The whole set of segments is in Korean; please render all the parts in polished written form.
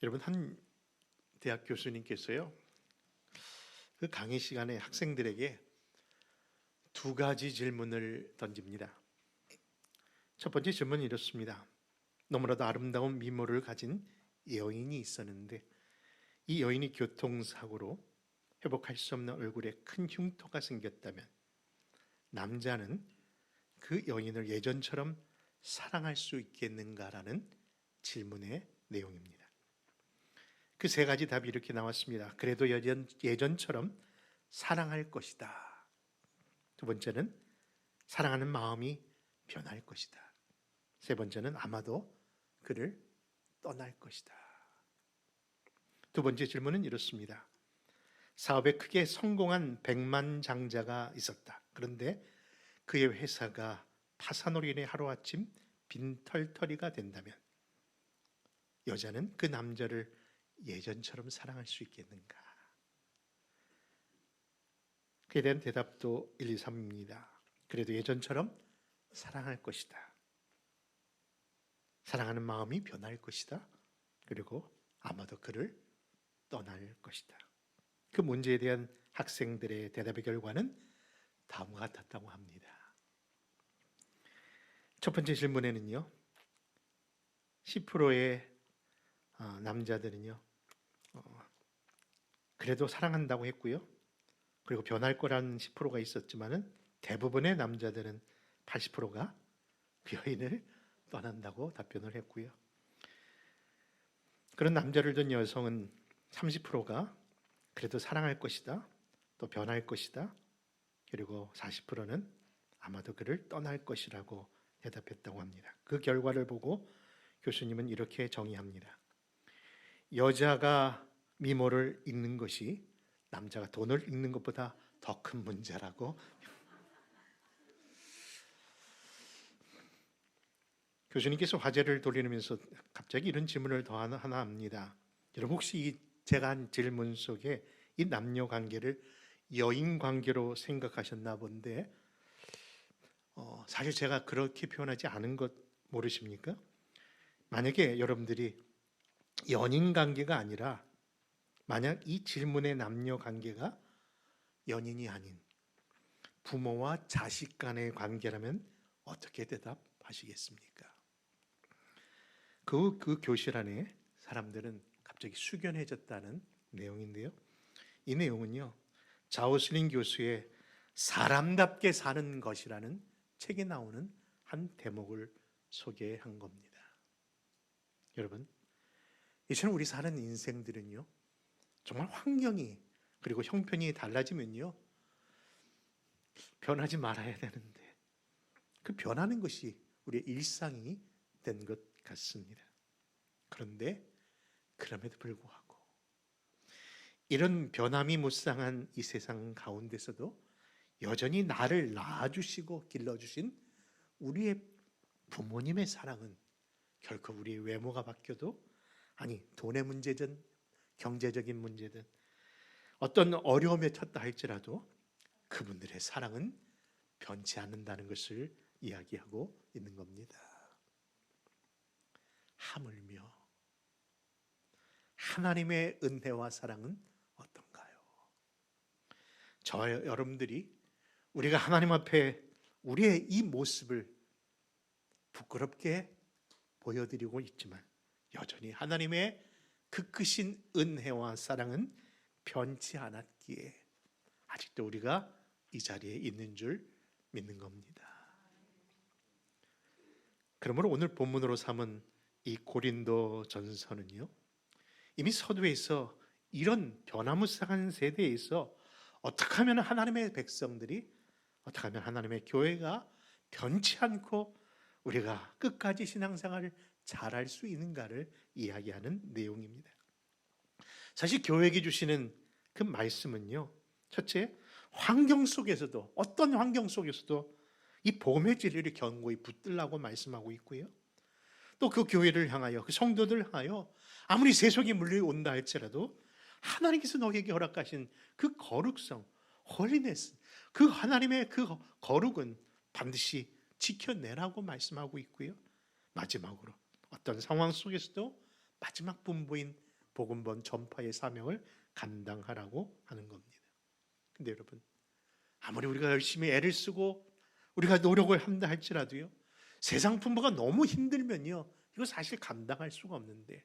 여러분, 한 대학 교수님께서요, 그 강의 시간에 학생들에게 두 가지 질문을 던집니다. 첫 번째 질문은 이렇습니다. 너무나도 아름다운 미모를 가진 여인이 있었는데 이 여인이 교통사고로 회복할 수 없는 얼굴에 큰 흉터가 생겼다면 남자는 그 여인을 예전처럼 사랑할 수 있겠는가라는 질문의 내용입니다. 그 세 가지 답이 이렇게 나왔습니다. 그래도 예전처럼 사랑할 것이다. 두 번째는 사랑하는 마음이 변할 것이다. 세 번째는 아마도 그를 떠날 것이다. 두 번째 질문은 이렇습니다. 사업에 크게 성공한 백만장자가 있었다. 그런데 그의 회사가 파산으로 인해 하루아침 빈털터리가 된다면 여자는 그 남자를 예전처럼 사랑할 수 있겠는가? 그에 대한 대답도 1, 2, 3입니다. 그래도 예전처럼 사랑할 것이다. 사랑하는 마음이 변할 것이다. 그리고 아마도 그를 떠날 것이다. 그 문제에 대한 학생들의 대답의 결과는 다음과 같았다고 합니다. 첫 번째 질문에는요, 10%의 남자들은요, 그래도 사랑한다고 했고요. 그리고 변할 거라는 10%가 있었지만은 대부분의 남자들은 80%가 그 여인을 떠난다고 답변을 했고요. 그런 남자를 둔 여성은 30%가 그래도 사랑할 것이다, 또 변할 것이다, 그리고 40%는 아마도 그를 떠날 것이라고 대답했다고 합니다. 그 결과를 보고 교수님은 이렇게 정의합니다. 여자가 미모를 잃는 것이 남자가 돈을 잃는 것보다 더 큰 문제라고. 교수님께서 화제를 돌리면서 갑자기 이런 질문을 더 하나 합니다. 여러분, 혹시 제가 한 질문 속에 이 남녀 관계를 여인 관계로 생각하셨나 본데 사실 제가 그렇게 표현하지 않은 것 모르십니까? 만약에 여러분들이 연인 관계가 아니라 만약 이 질문의 남녀 관계가 연인이 아닌 부모와 자식 간의 관계라면 어떻게 대답하시겠습니까? 그 교실 안에 사람들은 갑자기 숙연해졌다는 내용인데요. 이 내용은요, 자오슬린 교수의 사람답게 사는 것이라는 책에 나오는 한 대목을 소개한 겁니다. 여러분, 이처럼 우리 사는 인생들은요, 정말 환경이 그리고 형편이 달라지면요, 변하지 말아야 되는데 그 변하는 것이 우리의 일상이 된 것 같습니다. 그런데 그럼에도 불구하고 이런 변함이 무쌍한 이 세상 가운데서도 여전히 나를 낳아주시고 길러주신 우리의 부모님의 사랑은 결코 우리의 외모가 바뀌어도, 아니 돈의 문제든 경제적인 문제든 어떤 어려움에 처했다 할지라도 그분들의 사랑은 변치 않는다는 것을 이야기하고 있는 겁니다. 하물며 하나님의 은혜와 사랑은 어떤가요? 저와 여러분들이 우리가 하나님 앞에 우리의 이 모습을 부끄럽게 보여드리고 있지만 여전히 하나님의 그 크신 은혜와 사랑은 변치 않았기에 아직도 우리가 이 자리에 있는 줄 믿는 겁니다. 그러므로 오늘 본문으로 삼은 이 고린도 전서는요, 이미 서두에서 이런 변화무쌍한 세대에서 어떻게 하면 하나님의 백성들이, 어떻게 하면 하나님의 교회가 변치 않고 우리가 끝까지 신앙생활을 잘할 수 있는가를 이야기하는 내용입니다. 사실 교회에게 주시는 그 말씀은요, 첫째, 환경 속에서도, 어떤 환경 속에서도 이 복음의 진리를 견고히 붙들라고 말씀하고 있고요, 또 그 교회를 향하여, 그 성도들을 향하여 아무리 세속이 물려온다 할지라도 하나님께서 너에게 허락하신 그 거룩성, 홀리네스, 그 하나님의 그 거룩은 반드시 지켜내라고 말씀하고 있고요, 마지막으로 어떤 상황 속에서도 마지막 분부인 복음번 전파의 사명을 감당하라고 하는 겁니다. 근데 여러분, 아무리 우리가 열심히 애를 쓰고 우리가 노력을 한다 할지라도요, 세상 풍부가 너무 힘들면요, 이거 사실 감당할 수가 없는데,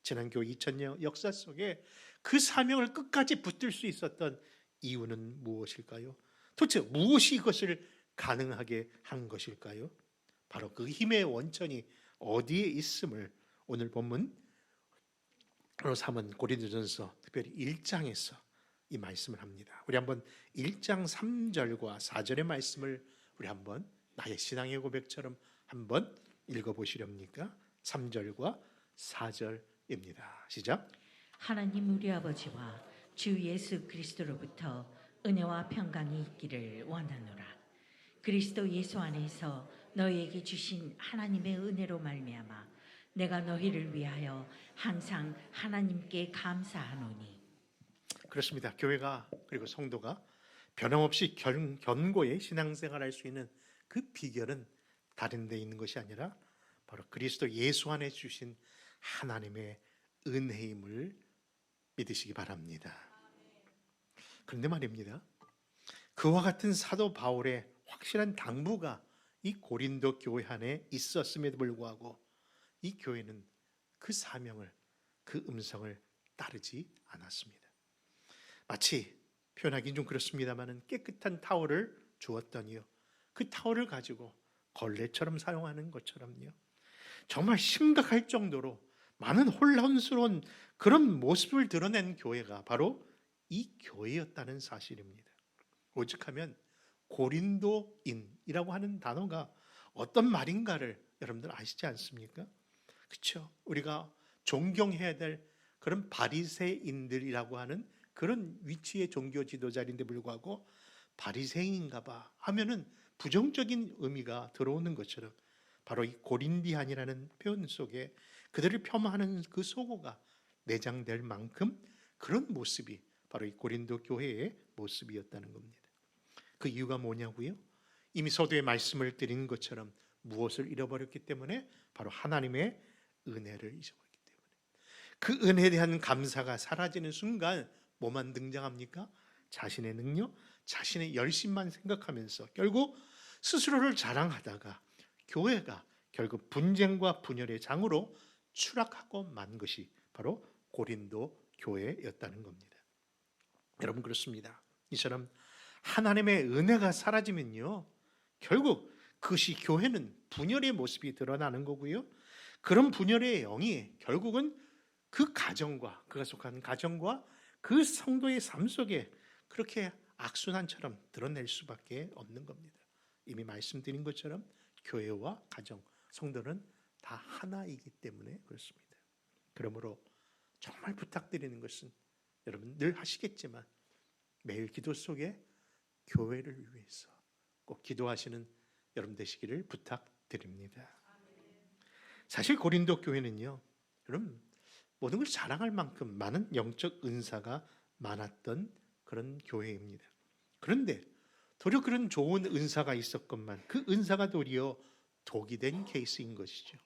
지난 교회 2000년 역사 속에 그 사명을 끝까지 붙들 수 있었던 이유는 무엇일까요? 도대체 무엇이 이것을 가능하게 한 것일까요? 바로 그 힘의 원천이 어디에 있음을 오늘 본문으로 삼은 고린도전서 특별히 1장에서 이 말씀을 합니다. 우리 한번 1장 3절과 4절의 말씀을 우리 한번 나의 신앙의 고백처럼 한번 읽어보시렵니까? 3절과 4절입니다. 시작. 하나님 우리 아버지와 주 예수 그리스도로부터 은혜와 평강이 있기를 원하노라. 그리스도 예수 안에서 너희에게 주신 하나님의 은혜로 말미암아 내가 너희를 위하여 항상 하나님께 감사하노니. 그렇습니다. 교회가 그리고 성도가 변함없이 견고히 신앙생활할 수 있는 그 비결은 다른 데 있는 것이 아니라 바로 그리스도 예수 안에 주신 하나님의 은혜임을 믿으시기 바랍니다. 그런데 말입니다, 그와 같은 사도 바울의 확실한 당부가 이 고린도 교회 안에 있었음에도 불구하고 이 교회는 그 사명을, 그 음성을 따르지 않았습니다. 마치 표현하기는 좀 그렇습니다만 깨끗한 타월을 주었더니요, 그 타월을 가지고 걸레처럼 사용하는 것처럼요, 정말 심각할 정도로 많은 혼란스러운 그런 모습을 드러낸 교회가 바로 이 교회였다는 사실입니다. 오직하면 고린도인이라고 하는 단어가 어떤 말인가를 여러분들 아시지 않습니까? 그렇죠? 우리가 존경해야 될 그런 바리새인들이라고 하는 그런 위치의 종교 지도자인데 불구하고 바리새인인가 봐 하면은 부정적인 의미가 들어오는 것처럼 바로 이 고린디안이라는 표현 속에 그들을 폄하하는 그 소고가 내장될 만큼 그런 모습이 바로 이 고린도 교회의 모습이었다는 겁니다. 그 이유가 뭐냐고요? 이미 서두에 말씀을 드린 것처럼 무엇을 잃어버렸기 때문에? 바로 하나님의 은혜를 잊어버렸기 때문에. 그 은혜에 대한 감사가 사라지는 순간 뭐만 등장합니까? 자신의 능력, 자신의 열심만 생각하면서 결국 스스로를 자랑하다가 교회가 결국 분쟁과 분열의 장으로 추락하고 만 것이 바로 고린도 교회였다는 겁니다. 여러분, 그렇습니다. 이처럼 하나님의 은혜가 사라지면요, 결국 그것이 교회는 분열의 모습이 드러나는 거고요, 그런 분열의 영이 결국은 그 가정과, 그가 속한 가정과 그 성도의 삶 속에 그렇게 악순환처럼 드러낼 수밖에 없는 겁니다. 이미 말씀드린 것처럼 교회와 가정, 성도는 다 하나이기 때문에 그렇습니다. 그러므로 정말 부탁드리는 것은, 여러분 늘 하시겠지만 매일 기도 속에 교회를 위해서 꼭 기도하시는 여러분 되시기를 부탁드립니다. 사실 고린도 교회는요, 여러분 모든 걸 자랑할 만큼 많은 영적 은사가 많았던 그런 교회입니다. 그런데 도리어 그런 좋은 은사가 있었건만 그 은사가 도리어 독이 된 케이스인 것이죠.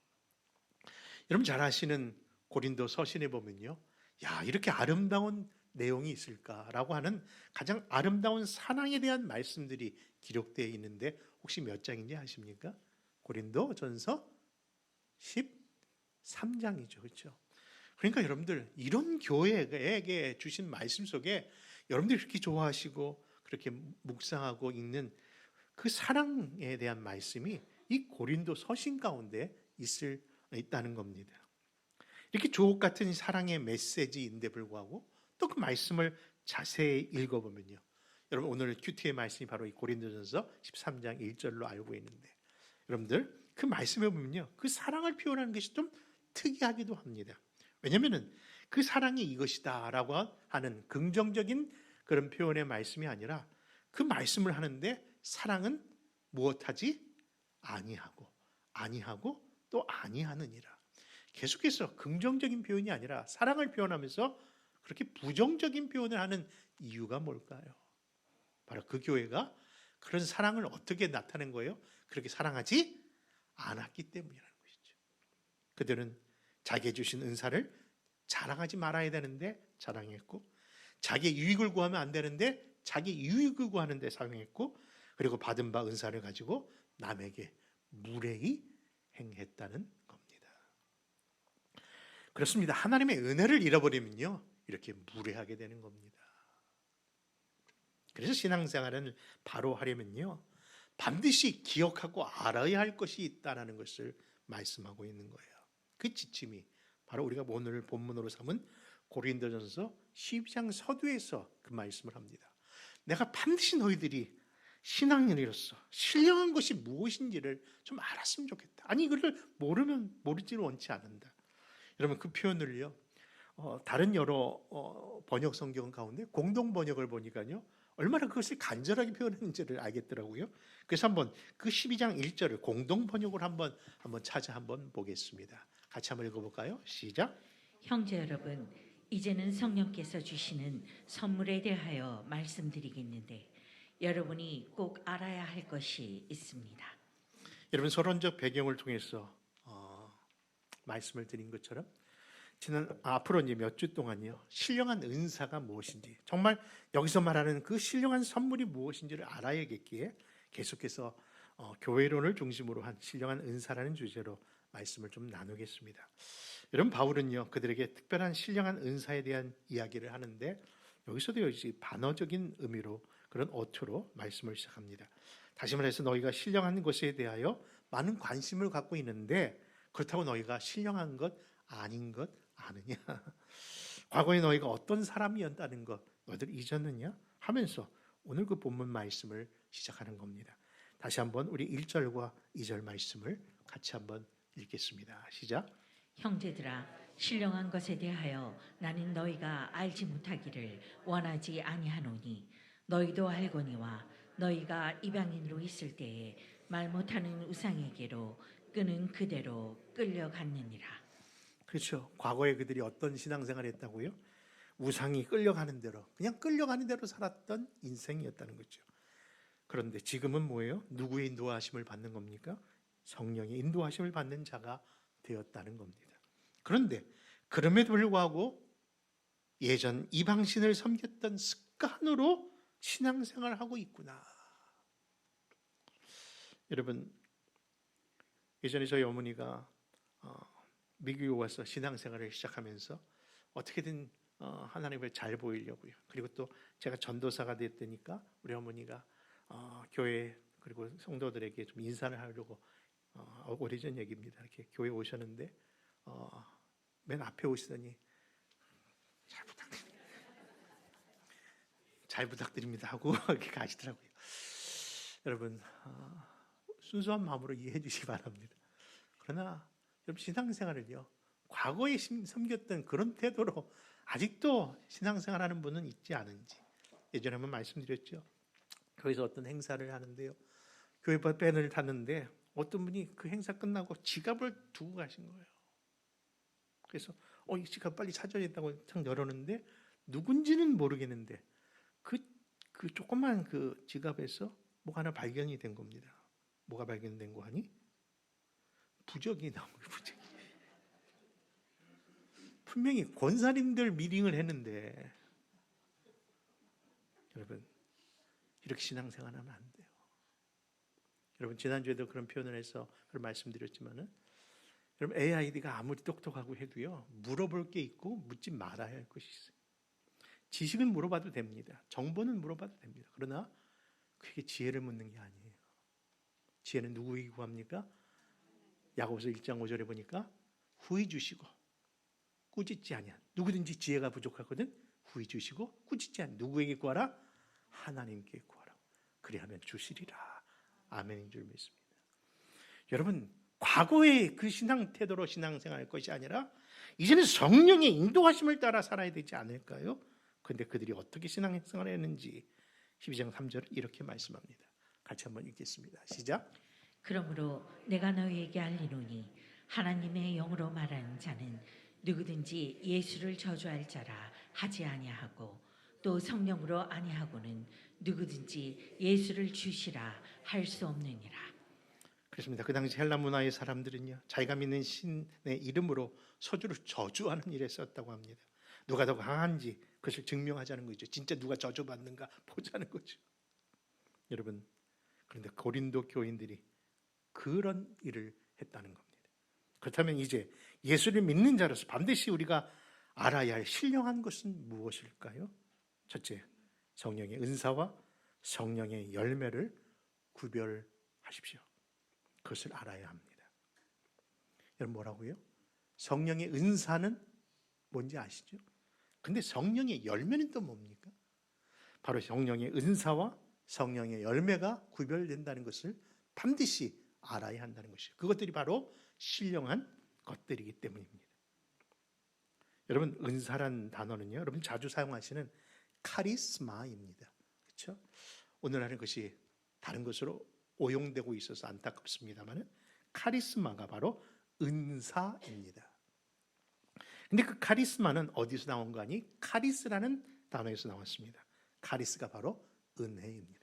여러분 잘 아시는 고린도 서신에 보면요, 야, 이렇게 아름다운 내용이 있을까라고 하는 가장 아름다운 사랑에 대한 말씀들이 기록되어 있는데 혹시 몇 장인지 아십니까? 고린도 전서 13장이죠. 그렇죠? 그러니까 여러분들 이런 교회에게 주신 말씀 속에 여러분들이 그렇게 좋아하시고 그렇게 묵상하고 읽는 그 사랑에 대한 말씀이 이 고린도 서신 가운데 있다는 겁니다. 이렇게 주옥 같은 사랑의 메시지인데 불구하고 또 그 말씀을 자세히 읽어보면요, 여러분 오늘 큐티의 말씀이 바로 이 고린도전서 13장 1절로 알고 있는데, 여러분들 그 말씀에 보면요, 그 사랑을 표현하는 것이 좀 특이하기도 합니다. 왜냐하면 그 사랑이 이것이다 라고 하는 긍정적인 그런 표현의 말씀이 아니라 그 말씀을 하는데 사랑은 무엇하지? 아니하고 또 아니하느니라. 계속해서 긍정적인 표현이 아니라 사랑을 표현하면서 그렇게 부정적인 표현을 하는 이유가 뭘까요? 바로 그 교회가 그런 사랑을 어떻게 나타낸 거예요? 그렇게 사랑하지 않았기 때문이라는 것이죠. 그들은 자기에 주신 은사를 자랑하지 말아야 되는데 자랑했고, 자기 유익을 구하면 안 되는데 자기 유익을 구하는 데 사용했고, 그리고 받은 바 은사를 가지고 남에게 무례히 행했다는 겁니다. 그렇습니다. 하나님의 은혜를 잃어버리면요, 이렇게 무례하게 되는 겁니다. 그래서 신앙생활을 바로 하려면요, 반드시 기억하고 알아야 할 것이 있다는 것을 말씀하고 있는 거예요. 그 지침이 바로 우리가 오늘 본문으로 삼은 고린도전서 12장 서두에서 그 말씀을 합니다. 내가 반드시 너희들이 신앙인으로서 신령한 것이 무엇인지를 좀 알았으면 좋겠다. 아니, 이걸 모르지를 원치 않는다. 여러분, 그 표현을요, 다른 여러 번역 성경 가운데 공동 번역을 보니까요, 얼마나 그것을 간절하게 표현했는지를 알겠더라고요. 그래서 한번 그 12장 1절을 공동 번역을 한번 찾아 보겠습니다. 같이 한번 읽어볼까요? 시작. 형제 여러분, 이제는 성령께서 주시는 선물에 대하여 말씀드리겠는데 여러분이 꼭 알아야 할 것이 있습니다. 여러분, 서론적 배경을 통해서 말씀을 드린 것처럼 앞으로 이제 몇 주 동안요, 신령한 은사가 무엇인지, 정말 여기서 말하는 그 신령한 선물이 무엇인지를 알아야겠기에 계속해서 교회론을 중심으로 한 신령한 은사라는 주제로 말씀을 좀 나누겠습니다. 여러분, 바울은요, 그들에게 특별한 신령한 은사에 대한 이야기를 하는데 여기서도 역시 반어적인 의미로, 그런 어투로 말씀을 시작합니다. 다시 말해서 너희가 신령한 것에 대하여 많은 관심을 갖고 있는데 그렇다고 너희가 신령한 것 아닌 것 아느냐? 과거에 너희가 어떤 사람이었다는 것 너희들 잊었느냐? 하면서 오늘 그 본문 말씀을 시작하는 겁니다. 다시 한번 우리 1절과 2절 말씀을 같이 한번 읽겠습니다. 시작. 형제들아, 신령한 것에 대하여 나는 너희가 알지 못하기를 원하지 아니하노니 너희도 알거니와 너희가 이방인으로 있을 때에 말 못하는 우상에게로 끄는 그대로 끌려갔느니라. 그렇죠. 과거에 그들이 어떤 신앙생활을 했다고요? 우상이 끌려가는 대로, 그냥 끌려가는 대로 살았던 인생이었다는 거죠. 그런데 지금은 뭐예요? 누구의 인도하심을 받는 겁니까? 성령의 인도하심을 받는 자가 되었다는 겁니다. 그런데 그럼에도 불구하고 예전 이방신을 섬겼던 습관으로 신앙생활을 하고 있구나. 여러분, 예전에 저희 어머니가 미국에 와서 신앙생활을 시작하면서 어떻게든 하나님을 잘 보이려고요. 그리고 또 제가 전도사가 됐다니까 우리 어머니가 교회 그리고 성도들에게 좀 인사를 하려고 오래전 얘기입니다. 이렇게 교회 오셨는데 맨 앞에 오시더니 잘 부탁드립니다 하고 이렇게 가시더라고요. 여러분, 순수한 마음으로 이해해 주시기 바랍니다. 그러나 여러분, 신앙생활을요, 과거에 섬겼던 그런 태도로 아직도 신앙생활하는 분은 있지 않은지, 예전에 한번 말씀드렸죠. 거기서 어떤 행사를 하는데요, 교회 밴을 탔는데 어떤 분이 그 행사 끝나고 지갑을 두고 가신 거예요. 그래서 이 지갑 빨리 찾아야겠다고 탁 열었는데 누군지는 모르겠는데 그 조그만 그 지갑에서 뭐가 하나 발견이 된 겁니다. 뭐가 발견된 거 아니? 부적이 나온 거예요. 부적이. 분명히 권사님들 미팅을 했는데 여러분, 이렇게 신앙생활하면 안 돼요. 여러분, 지난주에도 그런 표현을 해서 그런 말씀드렸지만은, 여러분, AID가 아무리 똑똑하고 해도요, 물어볼 게 있고 묻지 말아야 할 것이 있어요. 지식은 물어봐도 됩니다. 정보는 물어봐도 됩니다. 그러나 그게 지혜를 묻는 게 아니에요. 지혜는 누구에게 구합니까? 야고보서 1장 5절에 보니까 후히 주시고 꾸짖지 아니한, 누구든지 지혜가 부족하거든 후히 주시고 꾸짖지 않은, 누구에게 구하라? 하나님께 구하라. 그리하면 주시리라. 아멘인 줄 믿습니다. 여러분, 과거의 그 신앙 태도로 신앙생활할 것이 아니라 이제는 성령의 인도하심을 따라 살아야 되지 않을까요? 그런데 그들이 어떻게 신앙생활을 했는지 12장 3절은 이렇게 말씀합니다. 같이 한번 읽겠습니다. 시작. 그러므로 내가 너희에게 알리노니 하나님의 영으로 말하는 자는 누구든지 예수를 저주할 자라 하지 아니하고 또 성령으로 아니하고는 누구든지 예수를 주시라 할 수 없느니라. 그렇습니다. 그 당시 헬라 문화의 사람들은요, 자기가 믿는 신의 이름으로 서주를 저주하는 일에 썼다고 합니다. 누가 더 강한지 그것을 증명하자는 거죠. 진짜 누가 저주받는가 보자는 거죠. 여러분, 그런데 고린도 교인들이 그런 일을 했다는 겁니다. 그렇다면 이제 예수를 믿는 자로서 반드시 우리가 알아야 할 신령한 것은 무엇일까요? 첫째, 성령의 은사와 성령의 열매를 구별하십시오. 그것을 알아야 합니다. 여러분, 뭐라고요? 성령의 은사는 뭔지 아시죠? 근데 성령의 열매는 또 뭡니까? 바로 성령의 은사와 성령의 열매가 구별된다는 것을 반드시 알아야 한다는 것이죠. 그것들이 바로 신령한 것들이기 때문입니다. 여러분, 은사란 단어는요, 여러분 자주 사용하시는 카리스마입니다. 그렇죠? 오늘날은 것이 다른 것으로 오용되고 있어서 안타깝습니다만 카리스마가 바로 은사입니다. 근데 그 카리스마는 어디서 나온 거 아니? 카리스라는 단어에서 나왔습니다. 카리스가 바로 은혜입니다.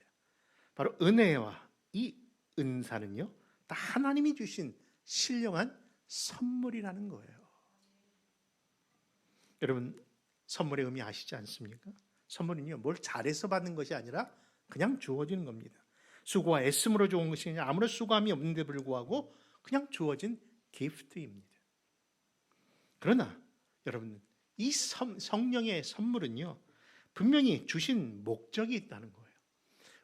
바로 은혜와 이 은사는요, 다 하나님이 주신 신령한 선물이라는 거예요. 여러분, 선물의 의미 아시지 않습니까? 선물은요, 뭘 잘해서 받는 것이 아니라 그냥 주어지는 겁니다. 수고와 애씀으로 좋은 것이 아니라 아무런 수고함이 없는데 불구하고 그냥 주어진 기프트입니다. 그러나 여러분, 이 성령의 선물은요, 분명히 주신 목적이 있다는 거예요.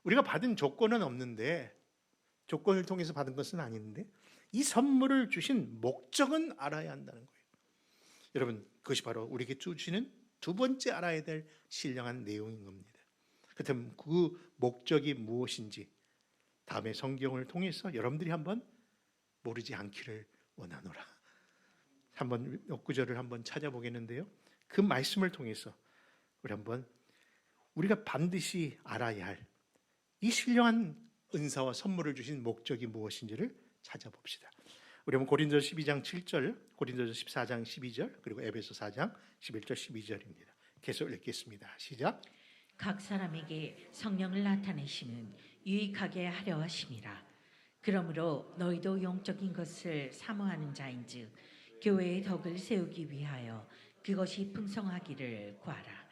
우리가 받은 조건은 없는데, 조건을 통해서 받은 것은 아닌데, 이 선물을 주신 목적은 알아야 한다는 거예요. 여러분, 그것이 바로 우리에게 주시는 두 번째 알아야 될 신령한 내용인 겁니다. 그렇다면 그 목적이 무엇인지 다음에 성경을 통해서 여러분들이 한번 모르지 않기를 원하노라. 한번 몇 구절을 한번 찾아보겠는데요. 그 말씀을 통해서 우리 한번 우리가 반드시 알아야 할 이 신령한 은사와 선물을 주신 목적이 무엇인지를 찾아봅시다. 우리 한번 고린도서 12장 7절, 고린도서 14장 12절, 그리고 에베소 4장 11절 12절입니다. 계속 읽겠습니다. 시작. 각 사람에게 성령을 나타내시는 유익하게 하려 하심이라. 그러므로 너희도 영적인 것을 사모하는 자인즉 교회의 덕을 세우기 위하여 그것이 풍성하기를 구하라.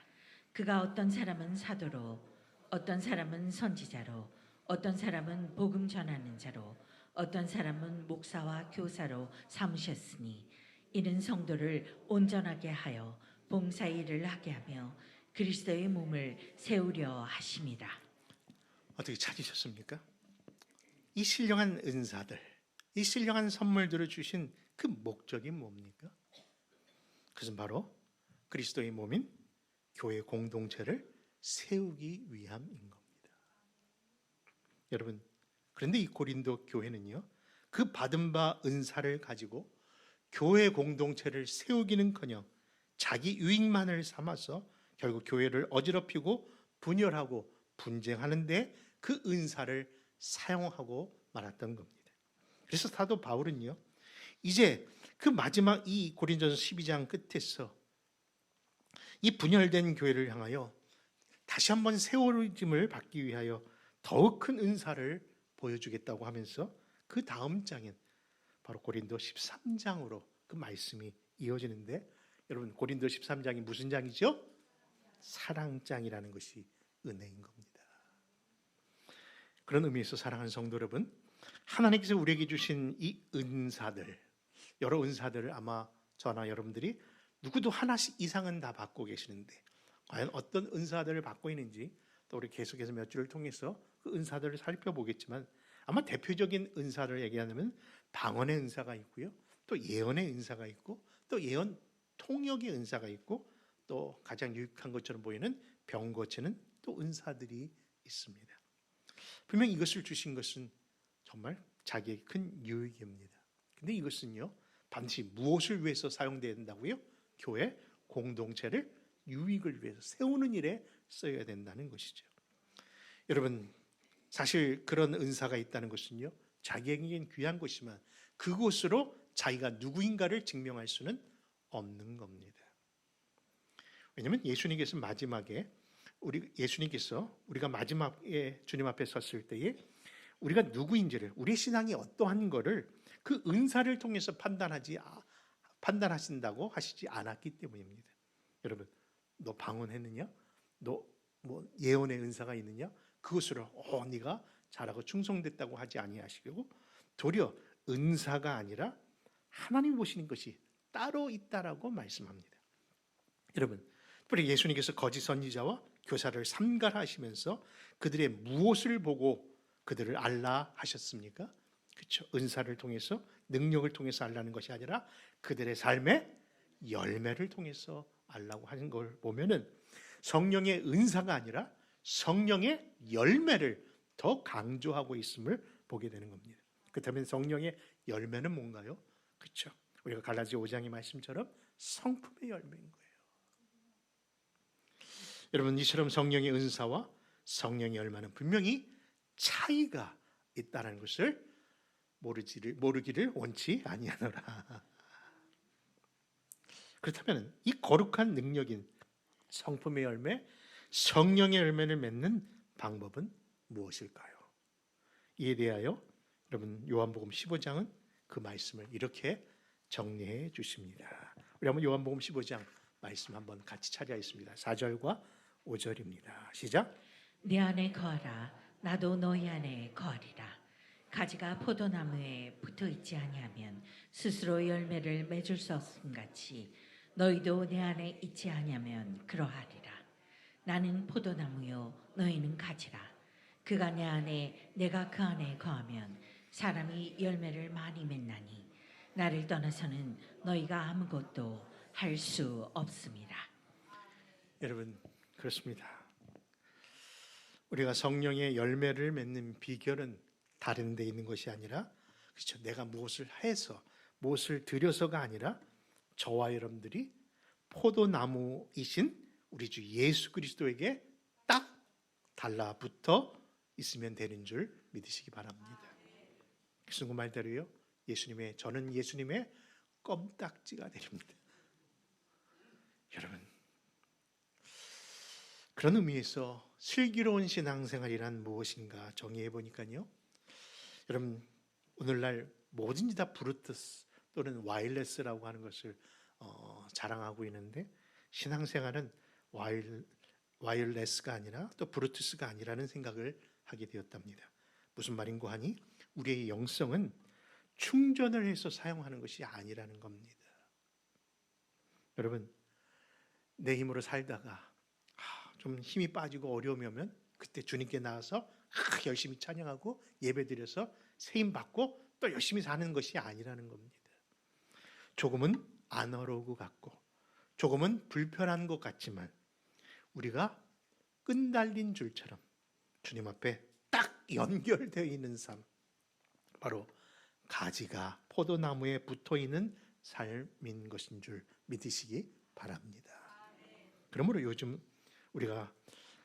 그가 어떤 사람은 사도로, 어떤 사람은 선지자로, 어떤 사람은 복음 전하는 자로, 어떤 사람은 목사와 교사로 삼으셨으니 이는 성도를 온전하게 하여 봉사일을 하게 하며 그리스도의 몸을 세우려 하심이라. 어떻게 찾으셨습니까? 이 신령한 은사들, 이 신령한 선물들을 주신 그 목적이 뭡니까? 그것은 바로 그리스도의 몸인 교회 공동체를 세우기 위함인 겁니다. 여러분, 그런데 이 고린도 교회는요, 그 받은 바 은사를 가지고 교회 공동체를 세우기는커녕 자기 유익만을 삼아서 결국 교회를 어지럽히고 분열하고 분쟁하는데 그 은사를 사용하고 말았던 겁니다. 그래서 사도 바울은요, 이제 그 마지막 이 고린도서 12장 끝에서 이 분열된 교회를 향하여 다시 한번 세워짐을 받기 위하여 더욱 큰 은사를 보여주겠다고 하면서 그 다음 장인 바로 고린도 13장으로 그 말씀이 이어지는데, 여러분, 고린도 13장이 무슨 장이죠? 사랑장이라는 것이 은혜인 겁니다. 그런 의미에서 사랑하는 성도 여러분, 하나님께서 우리에게 주신 이 은사들, 여러 은사들을 아마 저나 여러분들이 누구도 하나씩 이상은 다 받고 계시는데 과연 어떤 은사들을 받고 있는지 또 우리 계속해서 몇 주를 통해서 그 은사들을 살펴보겠지만, 아마 대표적인 은사를 얘기하면 방언의 은사가 있고요, 또 예언의 은사가 있고, 또 예언 통역의 은사가 있고, 또 가장 유익한 것처럼 보이는 병 고치는 또 은사들이 있습니다. 분명 이것을 주신 것은 정말 자기의 큰 유익입니다. 근데 이것은요, 반드시 무엇을 위해서 사용돼야 된다고요? 교회 공동체를 유익을 위해서 세우는 일에 써야 된다는 것이죠. 여러분, 사실 그런 은사가 있다는 것은요, 자기에겐 귀한 것이지만 그곳으로 자기가 누구인가를 증명할 수는 없는 겁니다. 왜냐하면 예수님께서 마지막에 예수님께서 우리가 마지막에 주님 앞에 섰을 때에 우리가 누구인지를, 우리의 신앙이 어떠한 거를 그 은사를 통해서 판단하신다고 하시지 않았기 때문입니다. 여러분, 너 방언했느냐? 너 뭐 예언의 은사가 있느냐? 그것으로 네가 잘하고 충성됐다고 하지 아니하시고, 도리어 은사가 아니라 하나님 보시는 것이 따로 있다라고 말씀합니다. 여러분, 특별히 예수님께서 거짓 선지자와 교사를 삼가하시면서 그들의 무엇을 보고 그들을 알라 하셨습니까? 그렇죠. 은사를 통해서, 능력을 통해서 알라는 것이 아니라 그들의 삶의 열매를 통해서 알라고 하는 걸 보면은 성령의 은사가 아니라 성령의 열매를 더 강조하고 있음을 보게 되는 겁니다. 그렇다면 성령의 열매는 뭔가요? 그렇죠. 우리가 갈라디아 5장의 말씀처럼 성품의 열매인 거예요. 여러분, 이처럼 성령의 은사와 성령의 열매는 분명히 차이가 있다는 것을 모르기를 원치 아니하노라. 그렇다면 이 거룩한 능력인 성품의 열매, 성령의 열매를 맺는 방법은 무엇일까요? 이에 대하여 여러분 요한복음 15장은 그 말씀을 이렇게 정리해 주십니다. 우리 한번 요한복음 15장 말씀 한번 같이 찾아있습니다. 4절과 5절입니다. 시작. 내 안에 거하라. 나도 너희 안에 거하리라. 가지가 포도나무에 붙어 있지 아니하면 스스로 열매를 맺을 수 없음 같이 너희도 내 안에 있지 아니하면 그러하리라. 나는 포도나무요 너희는 가지라. 그가 내 안에 내가 그 안에 거하면 사람이 열매를 많이 맺나니 나를 떠나서는 너희가 아무것도 할 수 없습니다. 여러분, 그렇습니다. 우리가 성령의 열매를 맺는 비결은 다른 데 있는 것이 아니라, 그렇죠, 내가 무엇을 해서 무엇을 들여서가 아니라 저와 여러분들이 포도나무이신 우리 주 예수 그리스도에게 딱 달라붙어 있으면 되는 줄 믿으시기 바랍니다. 그 말대로요, 저는 예수님의 껌딱지가 되립니다. 여러분, 그런 의미에서 슬기로운 신앙생활이란 무엇인가 정의해 보니까요, 여러분, 오늘날 뭐든지 다 브루투스 또는 와이어리스라고 하는 것을 자랑하고 있는데, 신앙생활은 와이어리스가 아니라 또 브루투스가 아니라는 생각을 하게 되었답니다. 무슨 말인고 하니 우리의 영성은 충전을 해서 사용하는 것이 아니라는 겁니다. 여러분, 내 힘으로 살다가 좀 힘이 빠지고 어려움이 오면 그때 주님께 나와서 열심히 찬양하고 예배드려서 세임 받고 또 열심히 사는 것이 아니라는 겁니다. 조금은 아날로그 같고 조금은 불편한 것 같지만 우리가 끈달린 줄처럼 주님 앞에 딱 연결되어 있는 삶, 바로 가지가 포도나무에 붙어있는 삶인 것인 줄 믿으시기 바랍니다. 그러므로 요즘 우리가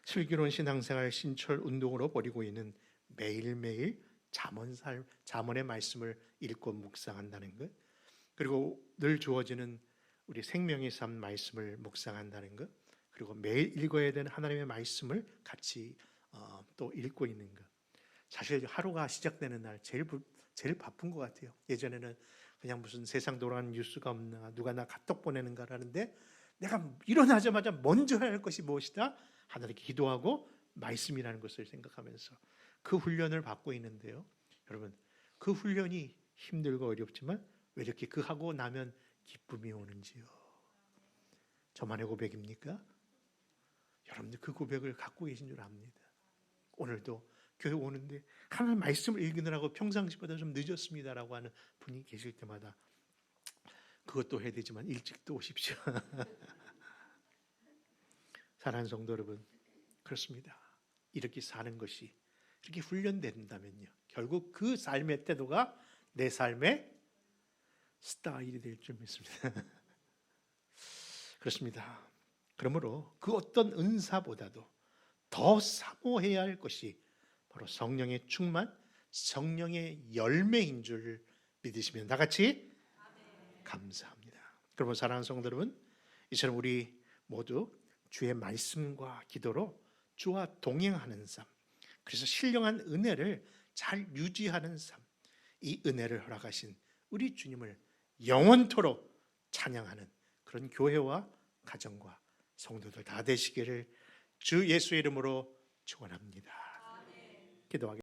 슬기로운 신앙생활 신철 운동으로 벌이고 있는 매일매일 잠언의 말씀을 읽고 묵상한다는 것, 그리고 늘 주어지는 우리 생명의 삶 말씀을 묵상한다는 것, 그리고 매일 읽어야 되는 하나님의 말씀을 같이 또 읽고 있는 것, 사실 하루가 시작되는 날 제일 바쁜 것 같아요. 예전에는 그냥 무슨 세상 돌아가는 뉴스가 없나, 누가 나 카톡 보내는가 하는데, 내가 일어나자마자 먼저 해야 할 것이 무엇이다? 하나님께 기도하고 말씀이라는 것을 생각하면서 그 훈련을 받고 있는데요. 여러분, 그 훈련이 힘들고 어렵지만 왜 이렇게 그 하고 나면 기쁨이 오는지요. 저만의 고백입니까? 여러분들 그 고백을 갖고 계신 줄 압니다. 오늘도 교회 오는데 하나님 말씀을 읽느라고 평상시보다 좀 늦었습니다라고 하는 분이 계실 때마다 그것도 해야 되지만 일찍도 오십시오. 사랑하는 성도 여러분, 그렇습니다. 이렇게 사는 것이 이렇게 훈련된다면요, 결국 그 삶의 태도가 내 삶의 스타일이 될 줄 믿습니다. 그렇습니다. 그러므로 그 어떤 은사보다도 더 사모해야 할 것이 바로 성령의 충만, 성령의 열매인 줄 믿으시면 다 같이 감사합니다. 그러면 사랑하는 성도 여러분, 이처럼 우리 모두 주의 말씀과 기도로 주와 동행하는 삶, 그래서 신령한 은혜를 잘 유지하는 삶, 이 은혜를 허락하신 우리 주님을 영원토록 찬양하는 그런 교회와 가정과 성도들 다 되시기를 주 예수의 이름으로 축원합니다. 기도하겠습니다.